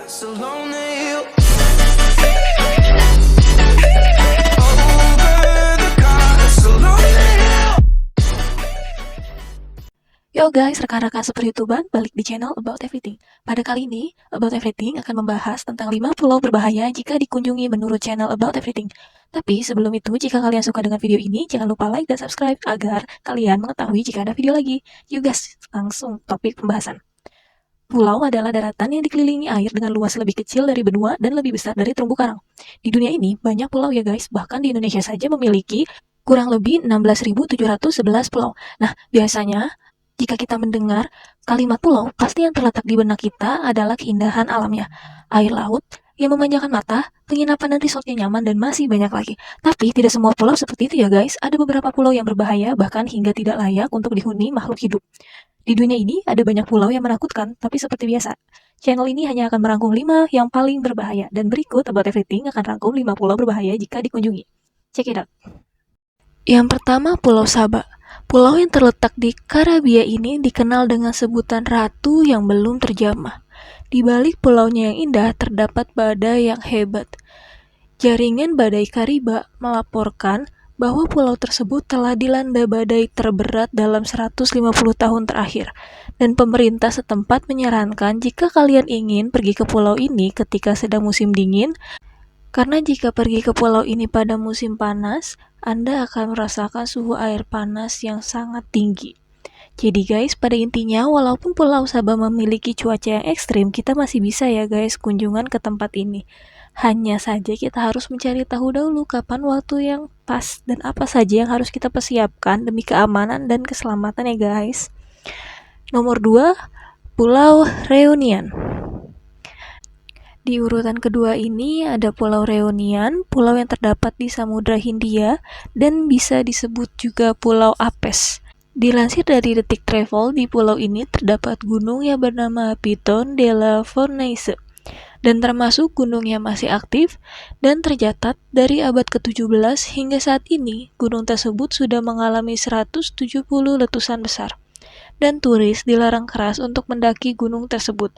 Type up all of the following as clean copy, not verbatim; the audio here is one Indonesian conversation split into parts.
so lonely. Yo guys, rekan-rekan super YouTuber, balik di channel About Everything. Pada kali ini, About Everything akan membahas tentang 5 pulau berbahaya jika dikunjungi menurut channel About Everything. Tapi sebelum itu, jika kalian suka dengan video ini, jangan lupa like dan subscribe agar kalian mengetahui jika ada video lagi. Yuk guys, langsung topik pembahasan. Pulau adalah daratan yang dikelilingi air dengan luas lebih kecil dari benua dan lebih besar dari terumbu karang. Di dunia ini banyak pulau ya guys, bahkan di Indonesia saja memiliki kurang lebih 16.711 pulau. Nah, biasanya jika kita mendengar kalimat pulau, pasti yang terletak di benak kita adalah keindahan alamnya. Air laut yang memanjakan mata, penginapan dan resortnya nyaman, dan masih banyak lagi. Tapi tidak semua pulau seperti itu ya guys. Ada beberapa pulau yang berbahaya, bahkan hingga tidak layak untuk dihuni makhluk hidup. Di dunia ini ada banyak pulau yang menakutkan, tapi seperti biasa, channel ini hanya akan merangkum 5 yang paling berbahaya. Dan berikut About Everything akan rangkum 5 pulau berbahaya jika dikunjungi. Check it out. Yang pertama, Pulau Saba. Pulau yang terletak di Karibia ini dikenal dengan sebutan ratu yang belum terjamah. Di balik pulaunya yang indah terdapat badai yang hebat. Jaringan Badai Kariba melaporkan bahwa pulau tersebut telah dilanda badai terberat dalam 150 tahun terakhir. Dan pemerintah setempat menyarankan jika kalian ingin pergi ke pulau ini ketika sedang musim dingin, karena jika pergi ke pulau ini pada musim panas, Anda akan merasakan suhu air panas yang sangat tinggi. Jadi guys, pada intinya walaupun Pulau Sabah memiliki cuaca yang ekstrim, kita masih bisa ya guys kunjungan ke tempat ini. Hanya saja kita harus mencari tahu dahulu kapan waktu yang pas dan apa saja yang harus kita persiapkan demi keamanan dan keselamatan ya guys. Nomor 2, Pulau Reunion. Di urutan kedua ini ada Pulau Reunion, pulau yang terdapat di Samudra Hindia dan bisa disebut juga Pulau Apes. Dilansir dari Detik Travel, di pulau ini terdapat gunung yang bernama Piton de la Fournaise dan termasuk gunung yang masih aktif dan tercatat dari abad ke-17 hingga saat ini gunung tersebut sudah mengalami 170 letusan besar. Dan turis dilarang keras untuk mendaki gunung tersebut.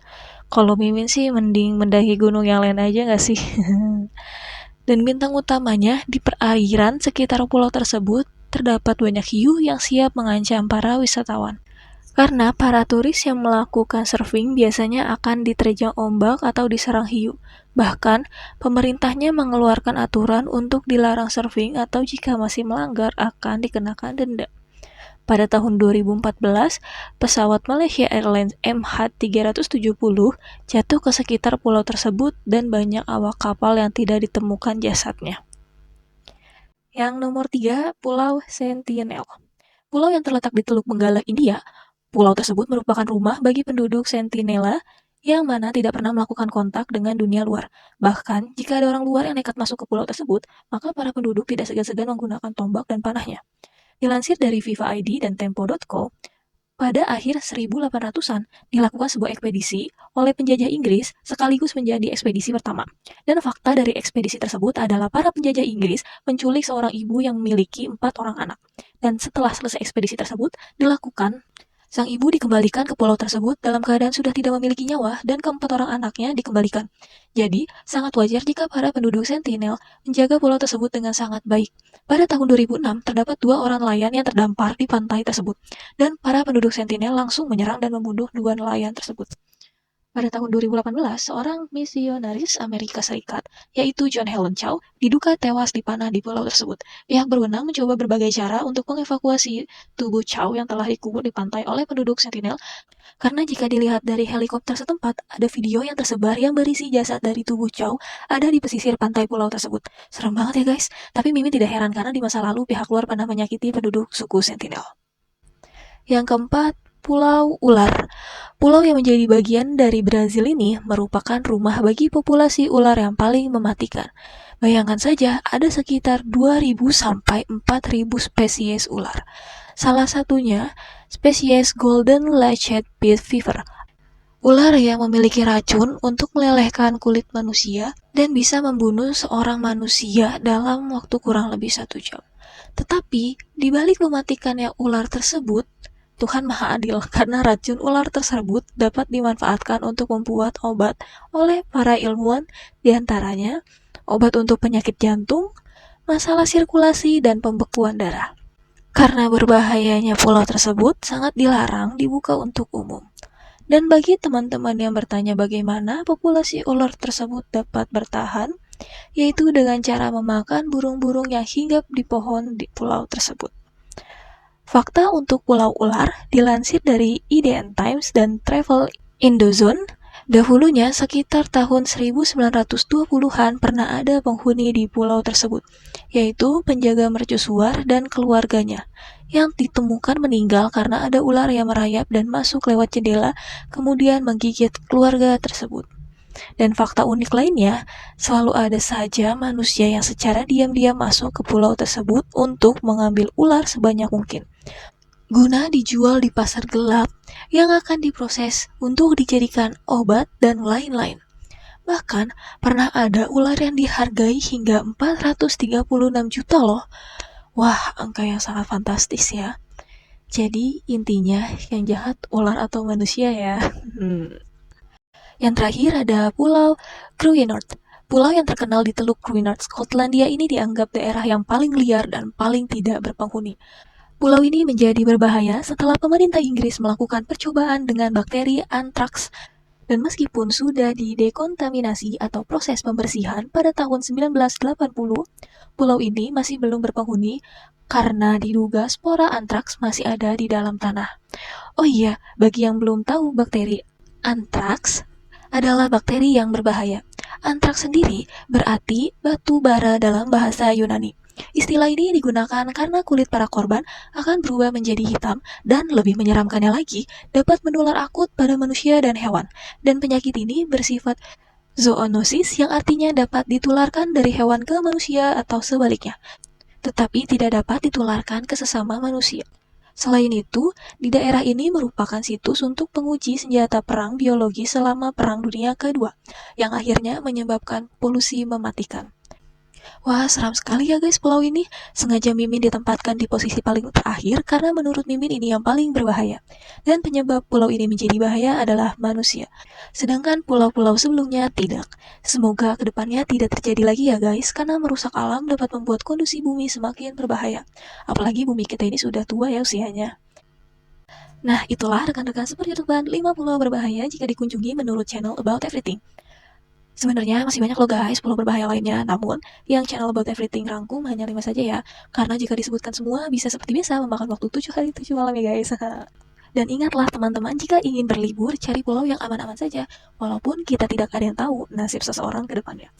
Kalau Mimin sih mending mendaki gunung yang lain aja gak sih? Dan bintang utamanya di perairan sekitar pulau tersebut terdapat banyak hiu yang siap mengancam para wisatawan. Karena para turis yang melakukan surfing biasanya akan diterjang ombak atau diserang hiu. Bahkan, pemerintahnya mengeluarkan aturan untuk dilarang surfing atau jika masih melanggar akan dikenakan denda. Pada tahun 2014, pesawat Malaysia Airlines MH370 jatuh ke sekitar pulau tersebut dan banyak awak kapal yang tidak ditemukan jasadnya. Yang nomor 3, Pulau Sentinel. Pulau yang terletak di Teluk Benggala, India. Pulau tersebut merupakan rumah bagi penduduk Sentinela yang mana tidak pernah melakukan kontak dengan dunia luar. Bahkan, jika ada orang luar yang nekat masuk ke pulau tersebut, maka para penduduk tidak segan-segan menggunakan tombak dan panahnya. Dilansir dari Viva ID dan Tempo.co, pada akhir 1800-an dilakukan sebuah ekspedisi oleh penjajah Inggris sekaligus menjadi ekspedisi pertama. Dan fakta dari ekspedisi tersebut adalah para penjajah Inggris menculik seorang ibu yang memiliki 4 orang anak. Dan setelah selesai ekspedisi tersebut dilakukan, sang ibu dikembalikan ke pulau tersebut dalam keadaan sudah tidak memiliki nyawa dan keempat orang anaknya dikembalikan. Jadi, sangat wajar jika para penduduk Sentinel menjaga pulau tersebut dengan sangat baik. Pada tahun 2006, terdapat 2 orang nelayan yang terdampar di pantai tersebut, dan para penduduk Sentinel langsung menyerang dan membunuh 2 nelayan tersebut. Pada tahun 2018, seorang misionaris Amerika Serikat, yaitu John Helen Chow, diduga tewas dipanah di pulau tersebut. Pihak berwenang mencoba berbagai cara untuk mengevakuasi tubuh Chow yang telah dikubur di pantai oleh penduduk Sentinel, karena jika dilihat dari helikopter setempat, ada video yang tersebar yang berisi jasad dari tubuh Chow ada di pesisir pantai pulau tersebut. Serem banget ya guys, tapi Mimin tidak heran karena di masa lalu pihak luar pernah menyakiti penduduk suku Sentinel. Yang keempat, Pulau Ular. Pulau yang menjadi bagian dari Brazil ini merupakan rumah bagi populasi ular yang paling mematikan. Bayangkan saja, ada sekitar 2.000 sampai 4.000 spesies ular. Salah satunya, spesies Golden Latched Pit Viper. Ular yang memiliki racun untuk melelehkan kulit manusia dan bisa membunuh seorang manusia dalam waktu kurang lebih 1 jam. Tetapi, di balik mematikannya ular tersebut, Tuhan Maha Adil karena racun ular tersebut dapat dimanfaatkan untuk membuat obat oleh para ilmuwan, diantaranya obat untuk penyakit jantung, masalah sirkulasi, dan pembekuan darah. Karena berbahayanya pulau tersebut sangat dilarang dibuka untuk umum. Dan bagi teman-teman yang bertanya bagaimana populasi ular tersebut dapat bertahan, yaitu dengan cara memakan burung-burung yang hinggap di pohon di pulau tersebut. Fakta untuk pulau ular dilansir dari IDN Times dan Travel Indozone. Dahulunya sekitar tahun 1920-an pernah ada penghuni di pulau tersebut, yaitu penjaga mercusuar dan keluarganya, yang ditemukan meninggal karena ada ular yang merayap dan masuk lewat jendela, kemudian menggigit keluarga tersebut. Dan fakta unik lainnya, selalu ada saja manusia yang secara diam-diam masuk ke pulau tersebut untuk mengambil ular sebanyak mungkin, guna dijual di pasar gelap yang akan diproses untuk dijadikan obat dan lain-lain. Bahkan pernah ada ular yang dihargai hingga 436 juta loh. Wah, angka yang sangat fantastis ya. Jadi intinya yang jahat ular atau manusia ya. Yang terakhir ada Pulau Gruinard. Pulau yang terkenal di Teluk Gruinard, Skotlandia ini dianggap daerah yang paling liar dan paling tidak berpenghuni. Pulau ini menjadi berbahaya setelah pemerintah Inggris melakukan percobaan dengan bakteri antraks, dan meskipun sudah didekontaminasi atau proses pembersihan pada tahun 1980, pulau ini masih belum berpenghuni karena diduga spora antraks masih ada di dalam tanah. Oh iya, bagi yang belum tahu, bakteri antraks adalah bakteri yang berbahaya. Antraks sendiri berarti batu bara dalam bahasa Yunani. Istilah ini digunakan karena kulit para korban akan berubah menjadi hitam dan lebih menyeramkannya lagi dapat menular akut pada manusia dan hewan. Dan penyakit ini bersifat zoonosis yang artinya dapat ditularkan dari hewan ke manusia atau sebaliknya, tetapi tidak dapat ditularkan ke sesama manusia. Selain itu, di daerah ini merupakan situs untuk penguji senjata perang biologi selama Perang Dunia Kedua, yang akhirnya menyebabkan polusi mematikan. Wah, seram sekali ya guys pulau ini. Sengaja Mimin ditempatkan di posisi paling terakhir karena menurut Mimin ini yang paling berbahaya. Dan penyebab pulau ini menjadi bahaya adalah manusia. Sedangkan pulau-pulau sebelumnya tidak. Semoga kedepannya tidak terjadi lagi ya guys, karena merusak alam dapat membuat kondisi bumi semakin berbahaya. Apalagi bumi kita ini sudah tua ya usianya. Nah, itulah rekan-rekan seperti teman 5 pulau berbahaya jika dikunjungi menurut channel About Everything. Sebenarnya masih banyak loh guys pulau berbahaya lainnya, namun yang channel About Everything rangkum hanya 5 saja ya, karena jika disebutkan semua bisa seperti biasa memakan waktu 7 hari 7 malam ya guys. Dan ingatlah teman-teman, jika ingin berlibur, cari pulau yang aman-aman saja, walaupun kita tidak ada yang tahu nasib seseorang ke depannya.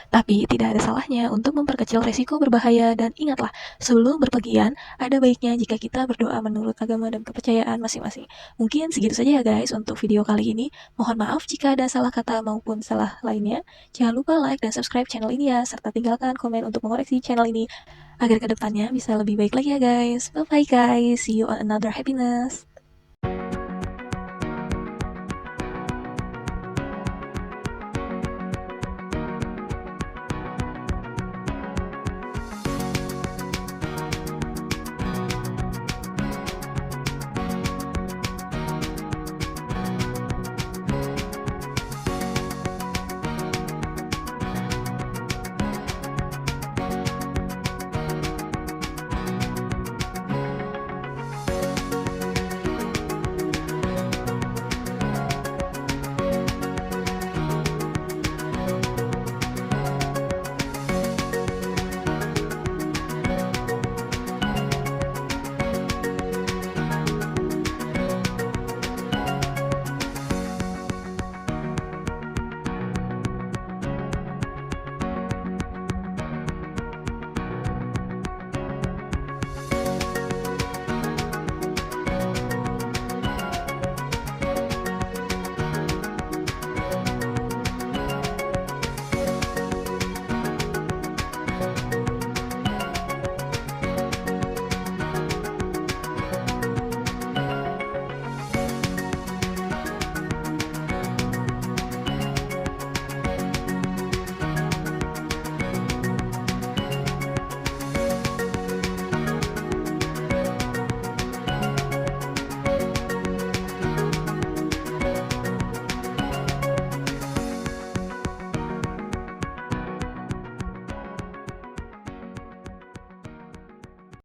Tapi tidak ada salahnya untuk memperkecil resiko berbahaya, dan ingatlah, sebelum berpergian, ada baiknya jika kita berdoa menurut agama dan kepercayaan masing-masing. Mungkin segitu saja ya guys untuk video kali ini. Mohon maaf jika ada salah kata maupun salah lainnya. Jangan lupa like dan subscribe channel ini ya, serta tinggalkan komen untuk mengoreksi channel ini agar kedepannya bisa lebih baik lagi ya guys. Bye-bye guys, see you on another happiness.